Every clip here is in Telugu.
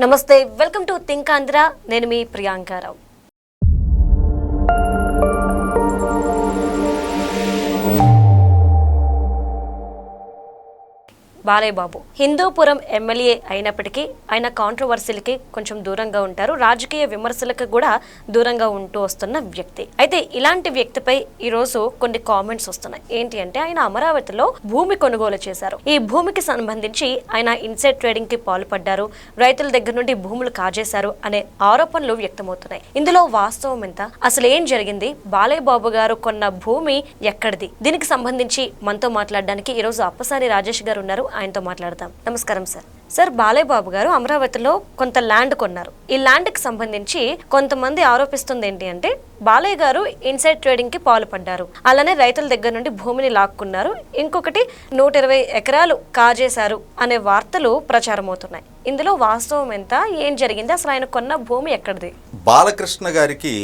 నమస్తే, వెల్కమ్ టు థింక్ ఆంధ్ర. నేను మీ ప్రియాంకారావు. బాలయ్య బాబు హిందూపురం ఎమ్మెల్యే అయినప్పటికీ ఆయన కాంట్రవర్సీలకి కొంచెం దూరంగా ఉంటారు, రాజకీయ విమర్శలకు కూడా దూరంగా ఉంటూ వస్తున్న వ్యక్తి. అయితే ఇలాంటి వ్యక్తిపై ఈ రోజు కొన్ని కామెంట్స్ వస్తున్నాయి. ఏంటి అంటే, ఆయన అమరావతిలో భూమి కొనుగోలు చేశారు. ఈ భూమికి సంబంధించి ఆయన ఇన్సైడ్ ట్రేడింగ్ కి పాల్పడ్డారు, రైతుల దగ్గర నుండి భూములు కాజేశారు అనే ఆరోపణలు వ్యక్తమవుతున్నాయి. ఇందులో వాస్తవం ఎంత, అసలు ఏం జరిగింది, బాలయ్య బాబు గారు కొన్న భూమి ఎక్కడిది, దీనికి సంబంధించి మనతో మాట్లాడడానికి ఈ రోజు అప్పసాని రాజేష్ గారు ఉన్నారు. ఆయనతో మాట్లాడదాం. నమస్కారం సార్. సార్, బాలయ్య బాబు గారు అమరావతిలో కొంత ల్యాండ్ కొన్నారు. ఈ ల్యాండ్ కి సంబంధించి కొంతమంది ఆరోపిస్తుంది ఏంటి అంటే, బాలయ్య గారు ఇన్సైడ్ ట్రేడింగ్ కి పాల్పడ్డారు, అలానే రైతుల దగ్గర నుండి భూమిని లాక్కున్నారు, ఇంకొకటి 120 ఎకరాలు కాజేశారు అనే వార్తలు ప్రచారం అవుతున్నాయి. ఇందులో వాస్తవం ఎంత, ఏం జరిగింది, అసలు ఆయన కొన్న భూమి ఎక్కడిది? బాలకృష్ణ గారికి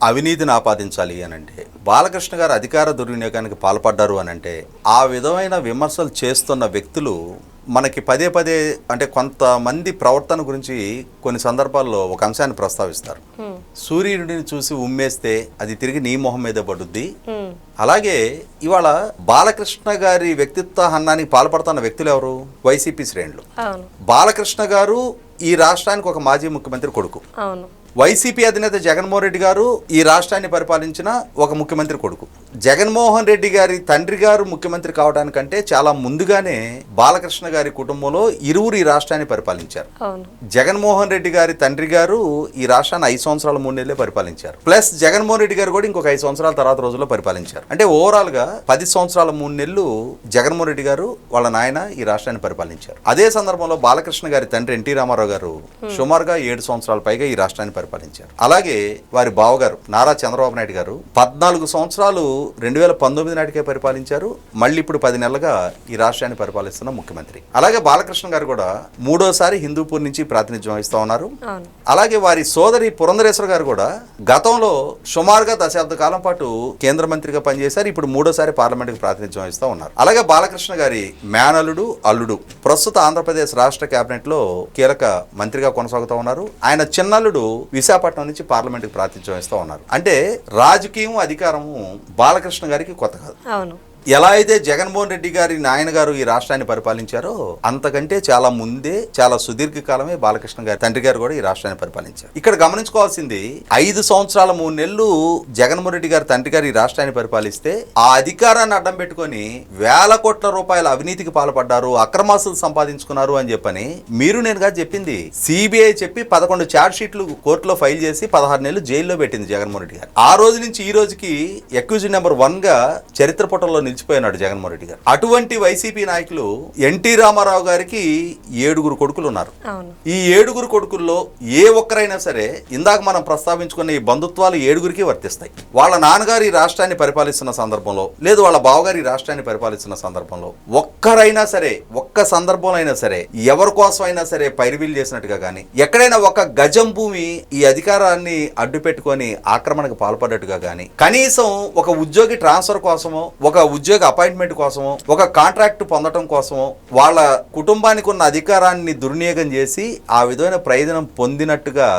అవినీతిని ఆపాదించాలి అనంటే, బాలకృష్ణ గారు అధికార దుర్వినియోగానికి పాల్పడ్డారు అనంటే, ఆ విధమైన విమర్శలు చేస్తున్న వ్యక్తులు మనకి పదే పదే అంటే కొంతమంది ప్రవర్తన గురించి కొన్ని సందర్భాల్లో ఒక అంశాన్ని ప్రస్తావిస్తారు. సూర్యుడిని చూసి ఉమ్మేస్తే అది తిరిగి నీ మొహం మీద పడుద్ది. అలాగే ఇవాళ బాలకృష్ణ గారి వ్యక్తిత్వ హన్నానికి పాల్పడుతున్న వ్యక్తులు ఎవరు? వైసీపీ శ్రేణులు. బాలకృష్ణ గారు ఈ రాష్ట్రానికి ఒక మాజీ ముఖ్యమంత్రి కొడుకు. వైసీపీ అధినేత జగన్మోహన్ రెడ్డి గారు ఈ రాష్ట్రాన్ని పరిపాలించిన ఒక ముఖ్యమంత్రి కొడుకు. జగన్మోహన్ రెడ్డి గారి తండ్రి గారు ముఖ్యమంత్రి కావడానికంటే చాలా ముందుగానే బాలకృష్ణ గారి కుటుంబంలో ఇరువురు ఈ రాష్ట్రాన్ని పరిపాలించారు. జగన్మోహన్ రెడ్డి గారి తండ్రి గారు ఈ రాష్ట్రాన్ని 5 సంవత్సరాల 3 నెలలే పరిపాలించారు. ప్లస్ జగన్మోహన్ రెడ్డి గారు కూడా ఇంకొక 5 సంవత్సరాల తర్వాత రోజుల్లో పరిపాలించారు. అంటే ఓవరాల్ గా 10 సంవత్సరాల 3 నెలలు జగన్మోహన్ రెడ్డి గారు వాళ్ళ నాయన ఈ రాష్ట్రాన్ని పరిపాలించారు. అదే సందర్భంలో బాలకృష్ణ గారి తండ్రి ఎన్టీ రామారావు గారు సుమారుగా 7 సంవత్సరాల పైగా ఈ రాష్ట్రాన్ని పరిపాలించారు. అలాగే వారి బావగారు నారా చంద్రబాబు నాయుడు గారు 14 సంవత్సరాలు 2019 నాటికే పరిపాలించారు. మళ్ళీ ఇప్పుడు 10 నెలలుగా ఈ రాష్ట్రాన్ని పరిపాలిస్తున్న ముఖ్యమంత్రి. అలాగే బాలకృష్ణ గారు కూడా 3వసారి హిందూపూర్ నుంచి ప్రాతినిధ్యం వహిస్తా ఉన్నారు. అలాగే వారి సోదరి పురంధరేశ్వర గారు కూడా గతంలో సుమారుగా 10 దశాబ్ద కాలం పాటు కేంద్ర మంత్రిగా పనిచేశారు. ఇప్పుడు 3వసారి పార్లమెంట్ కి ప్రాతినిధ్యం వహిస్తా ఉన్నారు. అలాగే బాలకృష్ణ గారి మేనలుడు అల్లుడు ప్రస్తుత ఆంధ్రప్రదేశ్ రాష్ట్ర కేబినెట్ లో కీలక మంత్రిగా కొనసాగుతూ ఉన్నారు. ఆయన చిన్నల్లుడు విశాఖపట్నం నుంచి పార్లమెంట్ కి ప్రాతినిధ్యం వహిస్తూ ఉన్నారు. అంటే రాజకీయం అధికారము బాలకృష్ణ గారికి కొత్త కాదు. ఎలా అయితే జగన్మోహన్ రెడ్డి గారి నాయన గారు ఈ రాష్ట్రాన్ని పరిపాలించారో అంతకంటే చాలా ముందే, చాలా సుదీర్ఘకాలమే బాలకృష్ణ గారి తండ్రి గారు కూడా ఈ రాష్ట్రాన్ని పరిపాలించారు. ఇక్కడ గమనించుకోవాల్సింది 5 సంవత్సరాల 3 నెలలు జగన్మోహన్ రెడ్డి గారి తండ్రి గారు ఈ రాష్ట్రాన్ని పరిపాలిస్తే ఆ అధికారాన్ని అడ్డం పెట్టుకొని వేల కోట్ల రూపాయల అవినీతికి పాల్పడ్డారు, అక్రమాస్తులు సంపాదించుకున్నారు అని చెప్పని మీరు నేనుగా చెప్పింది. సిబిఐ చెప్పి 11 ఛార్జ్ షీట్లు కోర్టులో ఫైల్ చేసి 16 నెలలు జైల్లో పెట్టింది జగన్మోహన్ రెడ్డి గారు. ఆ రోజు నుంచి ఈ రోజుకి అక్యూజ్డ్ నెంబర్ 1 గా చరిత్ర పుటల్లో నిలిచిపోయినాడు జగన్మోహన్ రెడ్డి గారు. అటువంటి వైసీపీ నాయకులు ఎన్టీ రామారావు గారికి 7 కొడుకులు ఉన్నారు. ఈ 7 కొడుకుల్లో ఏ ఒక్కరైనా సరే ఇందాక మనం ప్రస్తావించుకున్న ఈ బంధుత్వాలు 7కి వర్తిస్తాయి. వాళ్ళ నాన్నగారు ఈ రాష్ట్రాన్ని పరిపాలిస్తున్న సందర్భంలో, లేదు వాళ్ళ బావగారు ఈ రాష్ట్రాన్ని పరిపాలిస్తున్న సందర్భంలో ఒక్కరైనా సరే, ఒక్క సందర్భంలో అయినా సరే, ఎవరి కోసం అయినా సరే పైరువీలు చేసినట్టుగా కానీ, ఎక్కడైనా ఒక గజం భూమి ఈ అధికారాన్ని అడ్డు పెట్టుకొని ఆక్రమణకు పాల్పడ్డట్టుగా కానీ, కనీసం ఒక ఉద్యోగి ట్రాన్స్ఫర్ కోసమో, ఒక ఉద్యోగ అపాయింట్మెంట్ కోసమో, ఒక కాంట్రాక్ట్ పొందడం కోసమో వాళ్ళ కుటుంబానికి ఉన్న అధికారాన్ని దుర్వినియోగం చేసి ఆ విధమైన ప్రయోజనం పొందినట్టుగా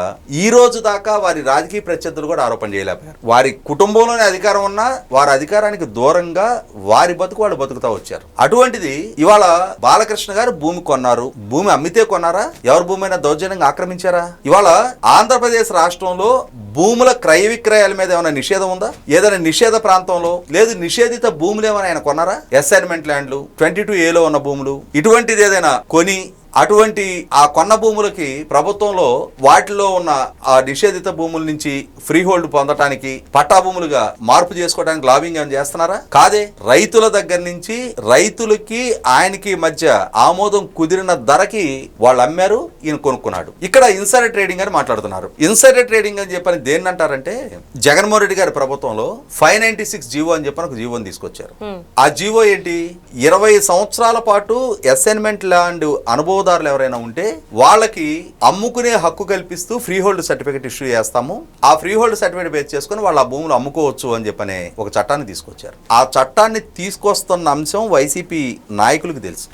ఈ రోజు దాకా వారి రాజకీయ ప్రత్యర్థులు కూడా ఆరోపణ చేయలేకపోయారు. వారి కుటుంబంలోనే అధికారం ఉన్నా వారి అధికారానికి దూరంగా వారి బతుకు వాళ్ళు బతుకుతా వచ్చారు. అటువంటిది ఇవాళ బాలకృష్ణ గారు భూమి కొన్నారు. భూమి అమ్మితే కొన్నారా? ఎవరి భూమి అయినా దౌర్జన్యంగా ఆక్రమించారా? ఇవాళ ఆంధ్రప్రదేశ్ రాష్ట్రంలో భూముల క్రయ విక్రయాల మీద ఏమైనా నిషేధం ఉందా? ఏదైనా నిషేధ ప్రాంతంలో, లేదు నిషేధిత భూములు ఏమైనా ఆయన కొన్నారా? అసైన్మెంట్ ల్యాండ్లు, 22A ఉన్న భూములు, ఇటువంటిది ఏదైనా కొని అటువంటి ఆ కొన్న భూములకి ప్రభుత్వంలో వాటిలో ఉన్న ఆ నిషేధిత భూముల నుంచి ఫ్రీ హోల్డ్ పొందటానికి పట్టా భూములుగా మార్పు చేసుకోవడానికి లాబింగ్ ఏమైనా చేస్తున్నారా? కాదే. రైతుల దగ్గర నుంచి రైతులకి ఆయనకి మధ్య ఆమోదం కుదిరిన ధరకి వాళ్ళు అమ్మారు, ఈయన కొనుక్కున్నాడు. ఇక్కడ ఇన్సైడర్ ట్రేడింగ్ అని మాట్లాడుతున్నారు. ఇన్సైడర్ ట్రేడింగ్ అని చెప్పని దేన్ని అంటారంటే, జగన్మోహన్ రెడ్డి గారి ప్రభుత్వంలో 596 జీవో అని చెప్పని ఒక జీవోని తీసుకొచ్చారు. ఆ జీవో ఏంటి? 20 సంవత్సరాల పాటు అసైన్మెంట్ ల్యాండ్ అనుభవం జీవోదారులు ఎవరైనా ఉంటే వాళ్ళకి అమ్ముకునే హక్కు కల్పిస్తూ ఫ్రీ హోల్డ్ సర్టిఫికేట్ ఇష్యూ చేస్తాము. ఆ ఫ్రీ హోల్డ్ సర్టిఫికేట్ బేస్ చేసుకుని వాళ్ళు ఆ భూములు అమ్ముకోవచ్చు అని చెప్పనే ఒక చట్టాన్ని తీసుకొచ్చారు. ఆ చట్టాన్ని తీసుకొస్తున్న అంశం వైసీపీ నాయకులకు తెలుసు.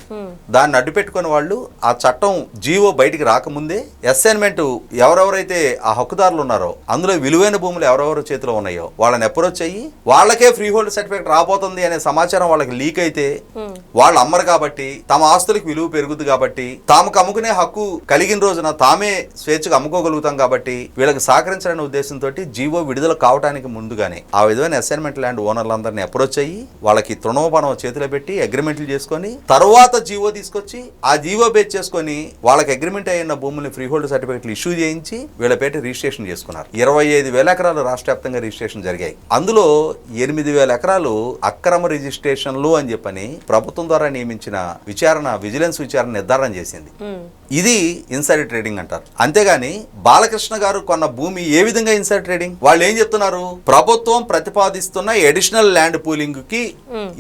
దాన్ని అడ్డుపెట్టుకుని వాళ్ళు ఆ చట్టం జీవో బయటికి రాకముందే అసైన్మెంట్ ఎవరెవరైతే ఆ హక్కుదారులు ఉన్నారో అందులో విలువైన భూములు ఎవరెవరి చేతిలో ఉన్నాయో వాళ్ళని అప్రోచ్ అయ్యి వాళ్ళకే ఫ్రీ హోల్డ్ సర్టిఫికేట్ రాబోతుంది అనే సమాచారం వాళ్ళకి లీక్ అయితే వాళ్ళు అమ్మరు కాబట్టి తమ ఆస్తులకు విలువ పెరుగుతుంది కాబట్టి తాముకు అమ్ముకునే హక్కు కలిగిన రోజున తామే స్వేచ్ఛగా అమ్ముకోగలుగుతాం కాబట్టి వీళ్ళకి సహకరించాలనే ఉద్దేశంతో జీవో విడుదల కావడానికి ముందుగానే ఆ విధమైన అసైన్మెంట్ ల్యాండ్ ఓనర్లందరినీ అప్రోచ్ అయ్యి వాళ్ళకి తృణోపణం చేతిలో పెట్టి అగ్రిమెంట్లు చేసుకొని తర్వాత జీవో తీసుకొచ్చి ఆ జీవో బేస్ చేసుకొని వాళ్ళకి అగ్రిమెంట్ అయిన భూముల్ని ఫ్రీ హోల్డ్ సర్టిఫికేట్లు ఇష్యూ చేయించి వీళ్ళ పేట రిజిస్ట్రేషన్ చేసుకున్నారు. 25,000 ఎకరాలు రాష్ట్ర వ్యాప్తంగా రిజిస్ట్రేషన్ జరిగాయి. అందులో 8,000 ఎకరాలు అక్రమ రిజిస్ట్రేషన్లు అని చెప్పని ప్రభుత్వం ద్వారా నియమించిన విజిలెన్స్ విచారణ నిర్ధారణ చేసింది. ఇది ఇన్సైడర్ ట్రేడింగ్ అంటారు. అంతేగాని బాలకృష్ణ గారు కొన్న భూమి ఏ విధంగా ఇన్సైడర్ ట్రేడింగ్? వాళ్ళు ఏం చెప్తున్నారు? ప్రభుత్వం ప్రతిపాదిస్తున్న అడిషనల్ ల్యాండ్ పూలింగ్ కి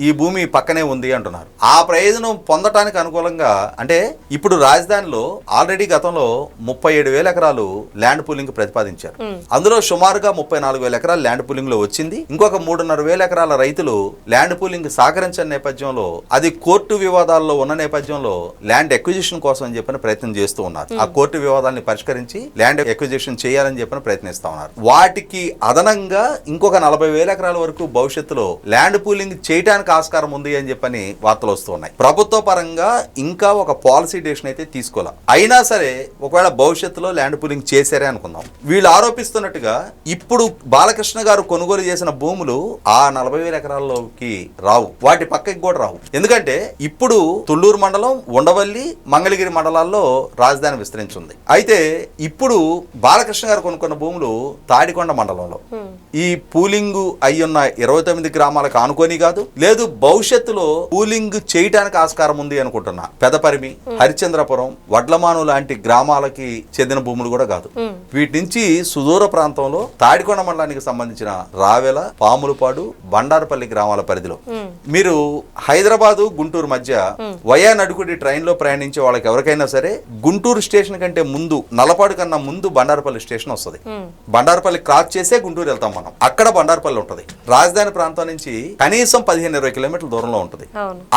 ఈ భూమి పక్కనే ఉంది అంటున్నారు. ఆ ప్రయోజనం పొందటానికి అనుకూలంగా అంటే ఇప్పుడు రాజధానిలో ఆల్రెడీ గతంలో 37,000 ఎకరాలు ల్యాండ్ పూలింగ్ ప్రతిపాదించారు. అందులో సుమారుగా 34,000 ఎకరాలు ల్యాండ్ పూలింగ్ లో వచ్చింది. ఇంకొక 3,500 ఎకరాల రైతులు ల్యాండ్ పూలింగ్ సహకరించిన నేపథ్యంలో అది కోర్టు వివాదాల్లో ఉన్న నేపథ్యంలో ల్యాండ్ ఎక్విజిషన్ కోసం అని చెప్పిన ప్రయత్నం చేస్తూ ఉన్నారు. ఆ కోర్టు వివాదాన్ని పరిష్కరించి ల్యాండ్ ఎక్విజిషన్ చేయాలని చెప్పిన ప్రయత్నిస్తా ఉన్నారు. వాటికి అదనంగా ఇంకొక 40,000 ఎకరాల వరకు భవిష్యత్తులో ల్యాండ్ పూలింగ్ చేయడానికి ఆస్కారం ఉంది అని చెప్పని వార్తలు వస్తూ ఉన్నాయి. ప్రభుత్వ పరంగా ఇంకా ఒక పాలసీ డెసిషన్ అయితే తీసుకోవాలి. అయినా సరే ఒకవేళ భవిష్యత్తులో ల్యాండ్ పూలింగ్ చేశారే అనుకుందాం. వీళ్ళు ఆరోపిస్తున్నట్టుగా ఇప్పుడు బాలకృష్ణ గారు కొనుగోలు చేసిన భూములు ఆ 40,000 ఎకరాల్లోకి రావు, వాటి పక్కకి కూడా రావు. ఎందుకంటే ఇప్పుడు తుళ్ళూరు మండలం, ఉండవల్లి, మంగళగిరి మండలాల్లో రాజధాని విస్తరించింది. అయితే ఇప్పుడు బాలకృష్ణ గారు కొనుక్కున్న భూములు తాడికొండ మండలంలో ఈ పూలింగ్ అయ్యున్న 29 గ్రామాలకు ఆనుకొని కాదు, లేదు భవిష్యత్తులో పూలింగ్ చేయటానికి ఆస్కారం ఉంది అనుకుంటున్నా పెదపరిమి, హరిచంద్రపురం, వడ్లమాను లాంటి గ్రామాలకి చెందిన భూములు కూడా కాదు. వీటి నుంచి సుదూర ప్రాంతంలో తాడికొండ మండలానికి సంబంధించిన రావెల, పాములపాడు, బండారుపల్లి గ్రామాల పరిధిలో మీరు హైదరాబాదు గుంటూరు మధ్య వయా నడుకుడి ట్రైన్ లో ప్రయాణించే వాళ్ళకి ఎవరికైనా సరే గుంటూరు స్టేషన్ కంటే ముందు, నల్లపాడు కన్నా ముందు బండారుపల్లి స్టేషన్ వస్తుంది. బండారుపల్లి క్రాస్ చేసే గుంటూరు వెళ్తాం మనం. అక్కడ బండారుపల్లి ఉంటది. రాజధాని ప్రాంతం నుంచి కనీసం 15-20 కిలోమీటర్ల దూరంలో ఉంటది.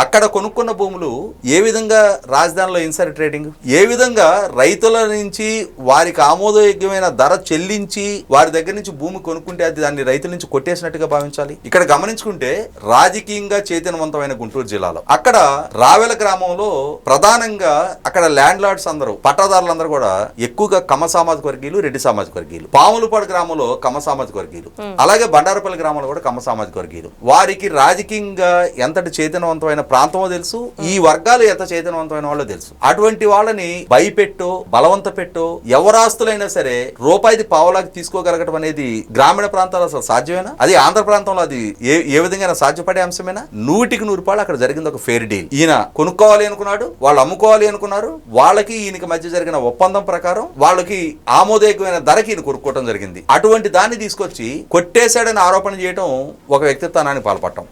అక్కడ కొనుక్కున్న భూములు ఏ విధంగా రాజధానిలో ఇన్సైడర్ ట్రేడింగ్, ఏ విధంగా రైతుల నుంచి వారికి ఆమోదయోగ్యమైన ధర చెల్లించి వారి దగ్గర నుంచి భూమి కొనుక్కుంటే అది దాన్ని రైతుల నుంచి కొట్టేసినట్టుగా భావించాలి. ఇక్కడ గమనించుకుంటే రాజకీయంగా చైతన్యవంతమైన గుంటూరు జిల్లాలో అక్కడ రావెల గ్రామంలో ప్రధానంగా అక్కడ ల్యాండ్ లార్డ్స్ అందరూ, పట్టాదారులందరూ కూడా ఎక్కువగా కమ్మ సామాజిక వర్గీయులు, రెడ్డి సామాజిక వర్గీయులు. పాములపాడు గ్రామంలో కమ్మ సామాజిక వర్గీయులు, అలాగే బండారుపల్లి గ్రామంలో కూడా కమ్మ సామాజిక వర్గీయులు. వారికి రాజకీయంగా ఎంతటి చైతన్యవంతమైన ప్రాంతమో తెలుసు, ఈ వర్గాలు ఎంత చైతన్యవంతమైన వాళ్ళో తెలుసు. అటువంటి వాళ్ళని భయపెట్టో బలవంత పెట్టో ఎవరాస్తులైనా సరే రూపాయిది పావులాకి తీసుకోగలగటం అనేది గ్రామీణ ప్రాంతాల్లో అసలు సాధ్యమేనా? అది ఆంధ్ర ప్రాంతంలో అది ఏ విధంగా సాధ్యపడే అంశమేనా? 100కి 100 అక్కడ జరిగింది ఒక ఫెయిర్ డీల్. ఈయన కొనుక్కోవాలి అనుకున్నాడు, వాళ్ళు అమ్ముకోవాలి అనుకున్నారు. వాళ్ళకి ఈయనకి మధ్య జరిగిన ఒప్పందం ప్రకారం వాళ్ళకి ఆమోదయోగ్యమైన ధరకి ఈయన కొనుక్కోవడం జరిగింది. అటువంటి దాన్ని తీసుకొచ్చి కొట్టేశాడని ఆరోపణ చేయడం ఒక వ్యక్తిత్వానికి పాల్పడటం.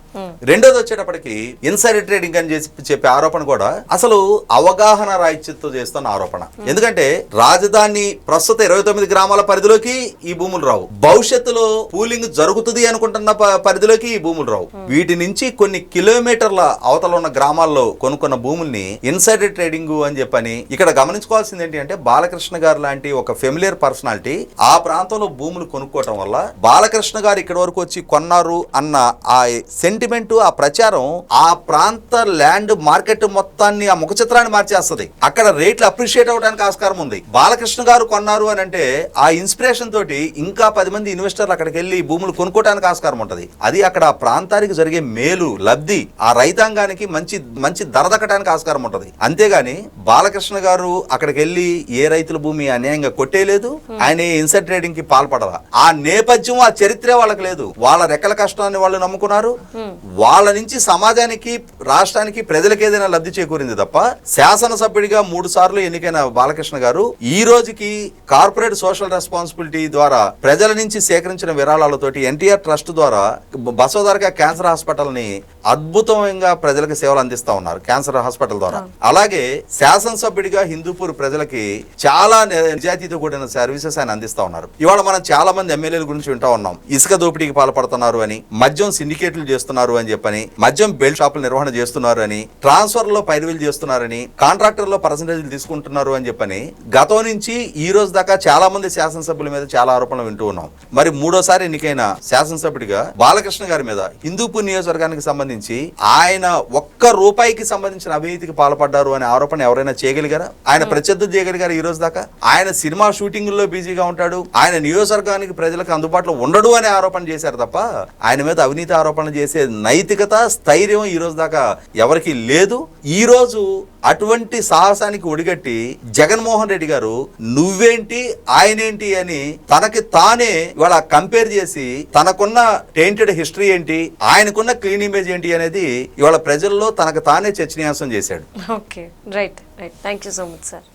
రెండోది వచ్చేటప్పటికి ఇన్సైడర్ ట్రేడింగ్ అని చెప్పే ఆరోపణ కూడా అసలు అవగాహన రాహిత్యంతో చేస్తున్న ఆరోపణ. ఎందుకంటే రాజధాని ప్రస్తుత 29 గ్రామాల పరిధిలోకి ఈ భూములు రావు, భవిష్యత్తులో పూలింగ్ జరుగుతుంది అనుకుంటున్న పరిధిలోకి ఈ భూములు రావు. వీటి నుంచి కొన్ని కిలోమీటర్ల అవతల ఉన్న గ్రామాల్లో కొనుక్కున్న భూముల్ని ఇన్సైడర్ ట్రేడింగ్ అని చెప్పని ఇక్కడ గమనించుకోవాల్సింది ఏంటి అంటే బాలకృష్ణ గారు లాంటి ఒక ఫెమిలియర్ పర్సనాలిటీ ఆ ప్రాంతంలో భూములు కొనుక్కోవటం వల్ల బాలకృష్ణ గారు ఇక్కడ వరకు వచ్చి కొన్నారు అన్న ఆ సెంటిమెంట్, ఆ ప్రచారం ఆ ప్రాంత ల్యాండ్ మార్కెట్ మొత్తాన్ని, ఆ ముఖ చిత్రాన్ని మార్చేస్తుంది. అక్కడ రేట్లు అప్రిషియేట్ అవడానికి ఆస్కారం ఉంది. బాలకృష్ణ గారు కొన్నారు అని అంటే ఆ ఇన్స్పిరేషన్ తోటి ఇంకా 10 మంది ఇన్వెస్టర్లు అక్కడికి వెళ్ళి భూములు కొనుక్కోవడానికి ఆస్కారం ఉంటది. అది అక్కడ ఆ ప్రాంతానికి జరిగే మేలు, లబ్ధి, ఆ రైతాంగానికి మంచి ధర దక్కడానికి ఆస్కారం ఉంటది. అంతేగాని బాలకృష్ణ గారు అక్కడికి వెళ్ళి ఏ రైతుల భూమి అన్యాయంగా కొట్టేయలేదు, ఆయన ఇన్సైడ్ ట్రేడింగ్ కి పాల్పడాల. ఆ నేపథ్యం, ఆ చరిత్రే వాళ్ళకి లేదు. వాళ్ళ రెక్కల కష్టాన్ని వాళ్ళు నమ్ముకున్నారు. వాళ్ళ నుంచి సమాజానికి, రాష్ట్రానికి, ప్రజలకు ఏదైనా లబ్ధి చేకూరింది తప్ప శాసనసభ్యుడిగా 3 సార్లు ఎన్నికైన బాలకృష్ణ గారు ఈ రోజుకి కార్పొరేట్ సోషల్ రెస్పాన్సిబిలిటీ ద్వారా ప్రజల నుంచి సేకరించిన విరాళాలతోటి ఎన్టీఆర్ ట్రస్ట్ ద్వారా బసవతారక క్యాన్సర్ హాస్పిటల్ ని అద్భుతంగా ప్రజలకు సేవలు అందిస్తా ఉన్నారు క్యాన్సర్ హాస్పిటల్ ద్వారా. అలాగే శాసనసభ్యుడిగా హిందూపూర్ ప్రజలకి చాలా నిజాయితీతో కూడిన సర్వీసెస్ ఆయన అందిస్తా ఉన్నారు. ఇవాళ మనం చాలా మంది ఎమ్మెల్యేల గురించి వింటా ఉన్నాం. ఇసుక దోపిడీకి పాల్పడుతున్నారు అని, మద్యం సిండికేట్లు చేస్తున్నారు అని చెప్పని, మద్యం బెల్ట్ షాపుల నిర్వహణ చేస్తున్నారు అని, ట్రాన్స్ఫర్ లో పైరువీలు చేస్తున్నారని, కాంట్రాక్టర్ లో పర్సంటేజ్లు తీసుకుంటున్నారు అని చెప్పని గతం నుంచి ఈ రోజు దాకా చాలా మంది శాసనసభ్యుల మీద చాలా ఆరోపణలు వింటూ ఉన్నాం. మరి మూడోసారి ఎన్నికైన శాసనసభ్యుడిగా బాలకృష్ణ గారి మీద హిందూపూర్ నియోజకవర్గానికి సంబంధించి ఆయన ఒక్క రూపాయికి సంబంధించిన అవినీతికి పాల్పడ్డారు అనే ఆరోపణ ఎవరైనా చేయగలిగారా? ఆయన ప్రత్యర్థులు చేయగలిగారు ఈ రోజు దాకా? ఆయన సినిమా షూటింగ్ లో బిజీగా ఉంటాడు, ఆయన నియోజకవర్గానికి ప్రజలకు అందుబాటులో ఉండడు అనే ఆరోపణ చేశారు తప్ప ఆయన మీద అవినీతి ఆరోపణలు చేసే నైతికత, స్థైర్యం ఈ రోజు దాకా ఎవరికి లేదు. ఈ రోజు అటువంటి సాహసానికి ఒడిగట్టి జగన్మోహన్ రెడ్డి గారు నువ్వేంటి ఆయనేంటి అని తనకి తానే ఇవాళ కంపేర్ చేసి తనకున్న టెయింటెడ్ హిస్టరీ ఏంటి, ఆయనకున్న క్లీన్ ఇమేజ్ ఏంటి అనేది ఇవాళ ప్రజల్లో తనకు తానే చర్చనీయాంశం చేశాడు. Okay, right. Thank you so much sir.